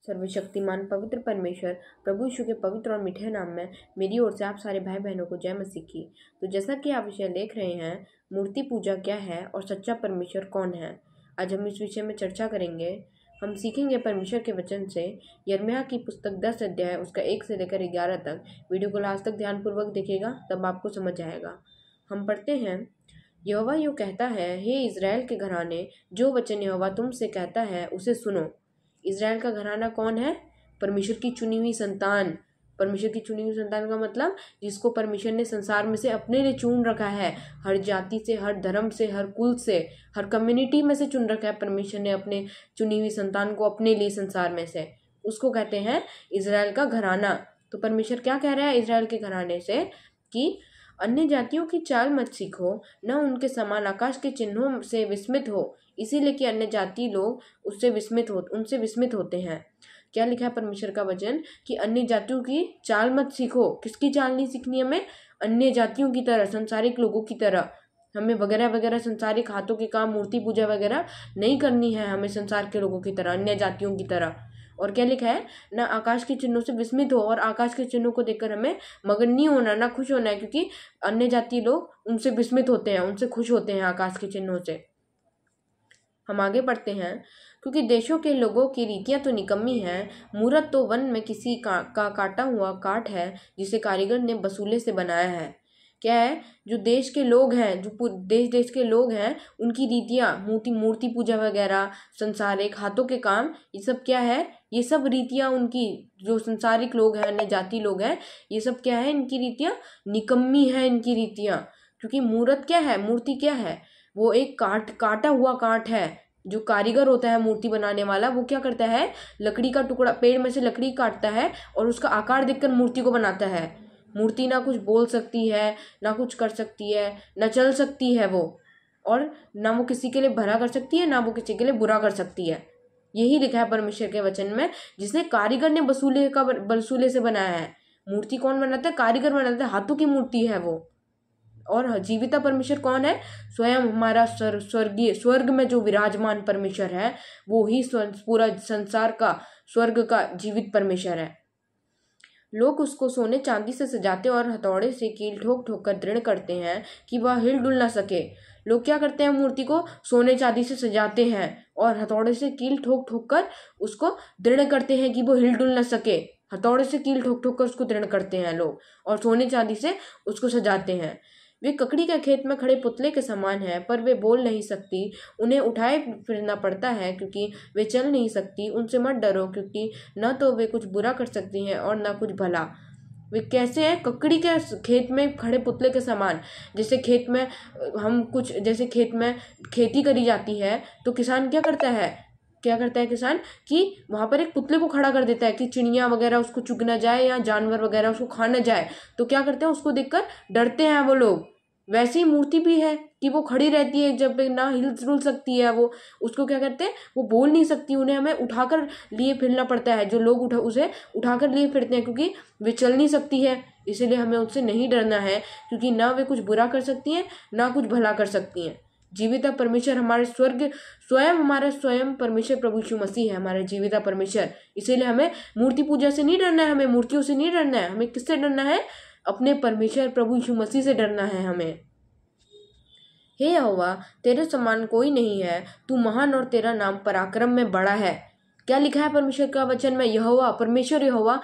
सर्वशक्तिमान पवित्र परमेश्वर प्रभु यीशु के पवित्र और मीठे नाम में मेरी ओर से आप सारे भाई बहनों को जय मसीह की। तो जैसा कि आप विषय देख रहे हैं, मूर्ति पूजा क्या है और सच्चा परमेश्वर कौन है, आज हम इस विषय में चर्चा करेंगे। हम सीखेंगे परमेश्वर के वचन से यिर्मयाह की पुस्तक 10 अध्याय उसका 1 से लेकर 11 तक। वीडियो को लास्ट तक ध्यानपूर्वक देखिएगा, तब आपको समझ आएगा। हम पढ़ते हैं। यहोवा यूँ कहता है, हे इज़राइल के घराने, जो वचन यहोवा तुमसे कहता है उसे सुनो। इज़राइल का घराना कौन है? परमेश्वर की चुनी हुई संतान। परमेश्वर की चुनी हुई संतान का मतलब जिसको परमेश्वर ने संसार में से अपने लिए चुन रखा है। हर जाति से, हर धर्म से, हर कुल से, हर कम्युनिटी में से चुन रखा है परमेश्वर ने अपने चुनी हुई संतान को अपने लिए संसार में से। उसको कहते हैं इज़राइल का घराना। तो परमेश्वर क्या कह रहा है इज़राइल के घराने से कि अन्य जातियों की चाल मत सीखो, न उनके समान आकाश के चिन्हों से विस्मित हो, इसीलिए कि अन्य जाति लोग उनसे विस्मित होते हैं। क्या लिखा है परमेश्वर का वचन कि अन्य जातियों की चाल मत सीखो। किसकी चाल नहीं सीखनी हमें? अन्य जातियों की तरह, संसारिक लोगों की तरह। हमें वगैरह वगैरह संसारिक हाथों के काम, मूर्ति पूजा वगैरह नहीं करनी है हमें संसार के लोगों की तरह, अन्य जातियों की तरह। और क्या लिखा है? ना आकाश के चिन्हों से विस्मित हो, और आकाश के चिन्हों को देखकर हमें मगन नहीं होना, ना खुश होना है, क्योंकि अन्य जाति लोग उनसे विस्मित होते हैं, उनसे खुश होते हैं आकाश के चिन्हों से। हम आगे पढ़ते हैं। क्योंकि देशों के लोगों की रीतियां तो निकम्मी हैं। मूरत तो वन में किसी का काटा हुआ काठ है, जिसे कारीगर ने बसूले से बनाया है। क्या है? जो देश के लोग हैं, जो देश के लोग हैं, उनकी रीतियां, मूर्ति पूजा वगैरह, संसारिक हाथों के काम, ये सब क्या है? ये सब रीतियां उनकी, जो संसारिक लोग हैं, अन्य जाति लोग हैं, ये सब क्या है? इनकी रीतियां निकम्मी है, इनकी रीतियां। क्योंकि मूरत क्या है? मूर्ति क्या है? वो एक काटा हुआ काठ है। जो कारीगर होता है मूर्ति बनाने वाला, वो क्या करता है? लकड़ी का टुकड़ा, पेड़ में से लकड़ी काटता है और उसका आकार देखकर मूर्ति को बनाता है। मूर्ति ना कुछ बोल सकती है, ना कुछ कर सकती है, ना चल सकती है वो, और ना वो किसी के लिए भला कर सकती है, ना वो किसी के लिए बुरा कर सकती है। यही लिखा है परमेश्वर के वचन में, जिसने कारीगर ने बसूले से बनाया है। मूर्ति कौन बनाता है? कारीगर बनाता है, हाथों की मूर्ति है वो। और जीविता परमेश्वर कौन है? स्वयं हमारा स्वर्ग में जो विराजमान परमेश्वर है, वो ही पूरा संसार का, स्वर्ग का जीवित परमेश्वर है। लोग उसको सोने चांदी से सजाते और हथौड़े से कील ठोक ठोक कर दृढ़ करते हैं कि वह हिल डुल ना सके। लोग क्या करते हैं? मूर्ति को सोने चांदी से सजाते हैं और हथौड़े से कील ठोक ठोक कर उसको दृढ़ करते हैं कि वो हिल डुल ना सके। हथौड़े से कील ठोक ठोक कर उसको दृढ़ करते हैं लोग, और सोने चांदी से उसको सजाते हैं। वे ककड़ी के खेत में खड़े पुतले के समान हैं, पर वे बोल नहीं सकती। उन्हें उठाए फिरना पड़ता है क्योंकि वे चल नहीं सकती। उनसे मत डरो, क्योंकि न तो वे कुछ बुरा कर सकती हैं और न कुछ भला। वे कैसे हैं? ककड़ी के खेत में खड़े पुतले के समान। जैसे खेत में जैसे खेत में खेती करी जाती है, तो किसान क्या करता है किसान कि वहां पर एक पुतले को खड़ा कर देता है कि चिड़िया वगैरह उसको चुग ना जाए या जानवर वगैरह उसको खा ना जाए। तो क्या करते हैं? उसको देखकर डरते हैं वो लोग। वैसे ही मूर्ति भी है कि वो खड़ी रहती है, जब ना हिल डुल सकती है वो, उसको क्या करते हैं? वो बोल नहीं सकती, उन्हें हमें उठाकर लिए फिरना पड़ता है। जो लोग उसे उठाकर लिए फिरते हैं, क्योंकि वे चल नहीं सकती है। इसीलिए हमें उससे नहीं डरना है, क्योंकि ना वे कुछ बुरा कर सकती हैं, ना कुछ भला कर सकती हैं। जीविता परमेश्वर हमारा स्वयं परमेश्वर प्रभु यीशु मसीह है, हमारा जीविता परमेश्वर। इसीलिए हमें मूर्ति पूजा से नहीं डरना है, हमें मूर्तियों से नहीं डरना है। हमें किससे डरना है? अपने परमेश्वर प्रभु यीशु मसीह से डरना है हमें। हे यहोवा, तेरे समान कोई नहीं है, तू महान और तेरा नाम पराक्रम में बड़ा है। क्या लिखा है परमेश्वर का वचन में? परमेश्वर यहोवा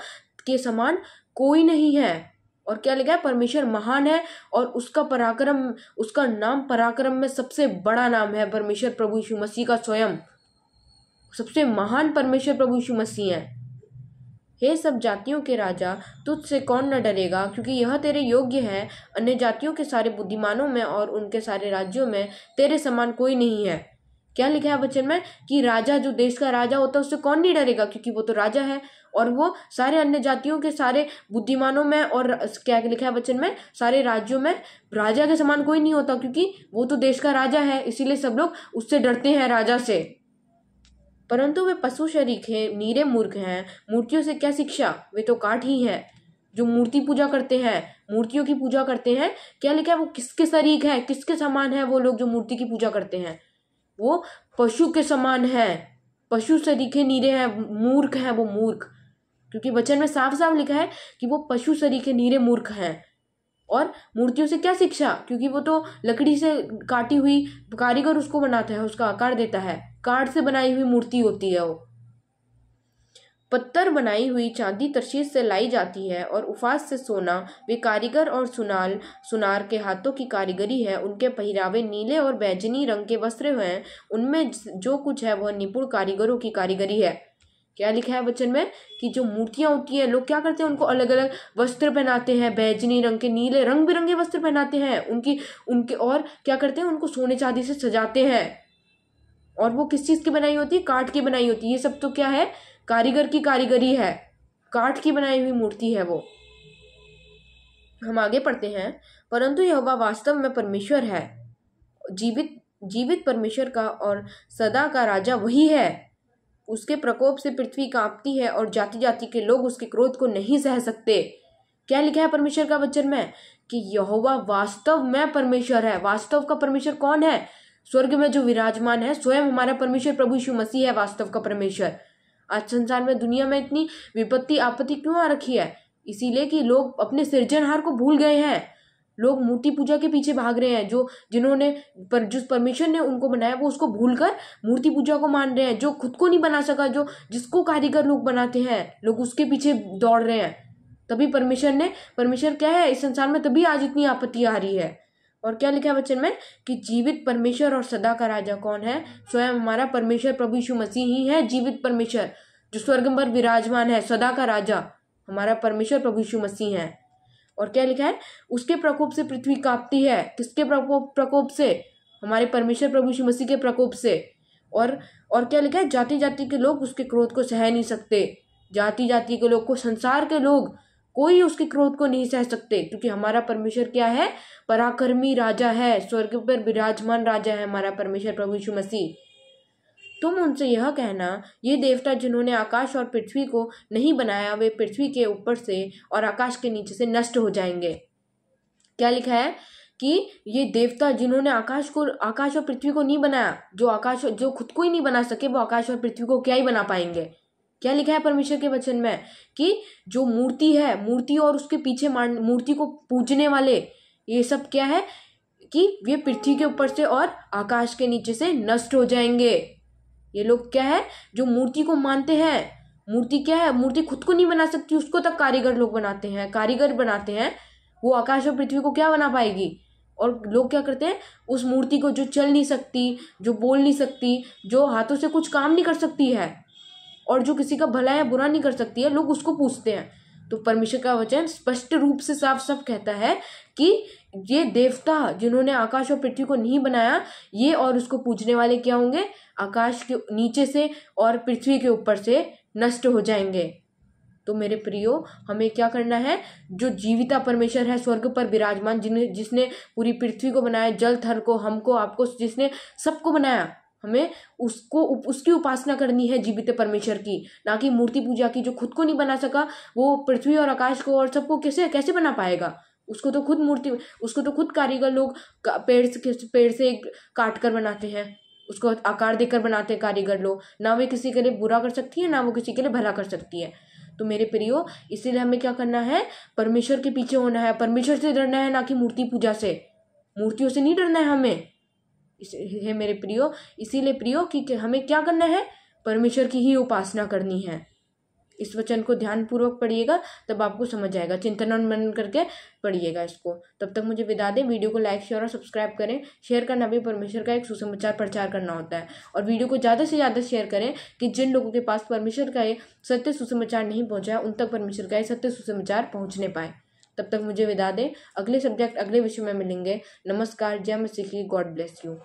के समान कोई नहीं है। और क्या लिखा है? परमेश्वर महान है और उसका नाम पराक्रम में सबसे बड़ा नाम है। परमेश्वर प्रभु यीशु मसीह का स्वयं सबसे महान परमेश्वर प्रभु यीशु मसीह है। हे सब जातियों के राजा, तुझसे कौन न डरेगा, क्योंकि यह तेरे योग्य है। अन्य जातियों के सारे बुद्धिमानों में और उनके सारे राज्यों में तेरे समान कोई नहीं है। क्या लिखा है वचन में कि राजा, जो देश का राजा होता है, उससे कौन नहीं डरेगा, क्योंकि वो तो राजा है। और वो सारे अन्य जातियों के सारे बुद्धिमानों में, और क्या लिखा है वचन में, सारे राज्यों में राजा के समान कोई नहीं होता, क्योंकि वो तो देश का राजा है। इसीलिए सब लोग उससे डरते हैं, राजा से। परंतु वे पशु शरीक हैं, नीरे मूर्ख हैं। मूर्तियों से क्या शिक्षा? वे तो काठ ही हैं। जो मूर्ति पूजा करते हैं, मूर्तियों की पूजा करते हैं, क्या लिखा है? वो किसके शरीक है, किसके समान है? वो लोग जो मूर्ति की पूजा करते हैं, वो पशु के समान है। पशु सरीखे नीरे हैं, मूर्ख हैं वो, मूर्ख। क्योंकि वचन में साफ साफ लिखा है कि वो पशु सरीखे नीरे मूर्ख हैं। और मूर्तियों से क्या शिक्षा, क्योंकि वो तो लकड़ी से काटी हुई, कारीगर उसको बनाता है, उसका आकार देता है, काठ से बनाई हुई मूर्ति होती है वो। पत्थर बनाई हुई चांदी तरशीश से लाई जाती है और उफास से सोना, वे कारीगर और सुनार के हाथों की कारीगरी है। उनके पहिरावे नीले और बैजनी रंग के वस्त्र हैं, उनमें जो कुछ है वह निपुण कारीगरों की कारीगरी है। क्या लिखा है वचन में कि जो मूर्तियां होती है, लोग क्या करते हैं, उनको अलग अलग वस्त्र पहनाते हैं, बैजनी रंग के, नीले, रंग बिरंगे वस्त्र पहनाते हैं उनके और क्या करते हैं, उनको सोने चांदी से सजाते हैं। और वो किस चीज की बनाई होती है? काठ की बनाई होती है। ये सब तो क्या है? कारीगर की कारीगरी है, काठ की बनाई हुई मूर्ति है वो। हम आगे पढ़ते हैं। परंतु यहोवा वास्तव में परमेश्वर है, जीवित परमेश्वर का और सदा का राजा वही है। उसके प्रकोप से पृथ्वी कांपती है और जाति जाति के लोग उसके क्रोध को नहीं सह सकते। क्या लिखा है परमेश्वर का वचन में कि यहोवा वास्तव में परमेश्वर है। वास्तव का परमेश्वर कौन है? स्वर्ग में जो विराजमान है, स्वयं हमारा परमेश्वर प्रभु यीशु मसीह है वास्तव का परमेश्वर। आज संसार में, दुनिया में इतनी विपत्ति आपत्ति क्यों आ रखी है? इसीलिए कि लोग अपने सृजनहार को भूल गए हैं। लोग मूर्ति पूजा के पीछे भाग रहे हैं। जिस परमेश्वर ने उनको बनाया वो उसको भूलकर मूर्ति पूजा को मान रहे हैं। जो खुद को नहीं बना सका, जिसको कारीगर लोग बनाते हैं, लोग उसके पीछे दौड़ रहे हैं। तभी परमेश्वर क्या है इस संसार में, तभी आज इतनी आपत्ति आ रही है। और क्या लिखा है वचन में कि जीवित परमेश्वर और सदा का राजा कौन है? स्वयं हमारा परमेश्वर प्रभु यीशु मसीह ही है, जीवित परमेश्वर जो स्वर्ग पर विराजमान है, सदा का राजा हमारा परमेश्वर प्रभु यीशु मसीह है। और क्या लिखा है? उसके प्रकोप से पृथ्वी कांपती है। किसके प्रकोप से? हमारे परमेश्वर प्रभु यीशु मसीह के प्रकोप से। और क्या लिखा है? जाति जाति के लोग उसके क्रोध को सह नहीं सकते। जाति जाति के लोग को, संसार के लोग, कोई उसके क्रोध को नहीं सह सकते, क्योंकि हमारा परमेश्वर क्या है? पराक्रमी राजा है, स्वर्ग पर विराजमान राजा है हमारा परमेश्वर प्रभु यीशु मसीह। तुम उनसे यह कहना, ये देवता जिन्होंने आकाश और पृथ्वी को नहीं बनाया, वे पृथ्वी के ऊपर से और आकाश के नीचे से नष्ट हो जाएंगे। क्या लिखा है कि ये देवता जिन्होंने आकाश और पृथ्वी को नहीं बनाया, जो खुद को ही नहीं बना सके, वो आकाश और पृथ्वी को क्या ही बना पाएंगे। क्या लिखा है परमेश्वर के वचन में कि जो मूर्ति है, मूर्ति और उसके पीछे मूर्ति को पूजने वाले, ये सब क्या है कि वे पृथ्वी के ऊपर से और आकाश के नीचे से नष्ट हो जाएंगे। ये लोग क्या है? जो मूर्ति को मानते हैं। मूर्ति क्या है? मूर्ति खुद को नहीं बना सकती, उसको तक कारीगर लोग बनाते हैं, कारीगर बनाते हैं। वो आकाश और पृथ्वी को क्या बना पाएगी? और लोग क्या करते हैं? उस मूर्ति को, जो चल नहीं सकती, जो बोल नहीं सकती, जो हाथों से कुछ काम नहीं कर सकती है और जो किसी का भला या बुरा नहीं कर सकती है, लोग उसको पूजते हैं। तो परमेश्वर का वचन स्पष्ट रूप से साफ साफ कहता है कि ये देवता जिन्होंने आकाश और पृथ्वी को नहीं बनाया, ये और उसको पूजने वाले क्या होंगे? आकाश के नीचे से और पृथ्वी के ऊपर से नष्ट हो जाएंगे। तो मेरे प्रियो, हमें क्या करना है? जो जीविता परमेश्वर है, स्वर्ग पर विराजमान, जिसने पूरी पृथ्वी को बनाया, जल थल को, हमको, आपको, जिसने सबको बनाया, हमें उसकी उपासना करनी है, जीवित परमेश्वर की, ना कि मूर्ति पूजा की। जो खुद को नहीं बना सका, वो पृथ्वी और आकाश को और सबको कैसे बना पाएगा? उसको तो खुद कारीगर लोग पेड़ से काट कर बनाते हैं, उसको आकार देकर बनाते हैं कारीगर लोग। ना वे किसी के लिए बुरा कर सकती है, ना वो किसी के लिए भला कर सकती है। तो मेरे प्रियो, इसीलिए हमें क्या करना है? परमेश्वर के पीछे होना है, परमेश्वर से डरना है, ना कि मूर्ति पूजा से। मूर्तियों से नहीं डरना है हमें। है मेरे प्रियो, इसीलिए प्रियो कि हमें क्या करना है? परमेश्वर की ही उपासना करनी है। इस वचन को ध्यान पूर्वक पढ़िएगा, तब आपको समझ आएगा। चिंतन और मनन करके पढ़िएगा इसको। तब तक मुझे विदा दें। वीडियो को लाइक, शेयर और सब्सक्राइब करें। शेयर करना भी परमेश्वर का एक सुसमाचार प्रचार करना होता है। और वीडियो को ज़्यादा से ज़्यादा शेयर करें कि जिन लोगों के पास परमेश्वर का ये सत्य सुसमाचार नहीं पहुँचा है, उन तक परमेश्वर का ये सत्य सुसमाचार पहुँचने पाए। तब तक मुझे विदा दें। अगले सब्जेक्ट, अगले विषय में मिलेंगे। नमस्कार। जय मसीह की। God bless you.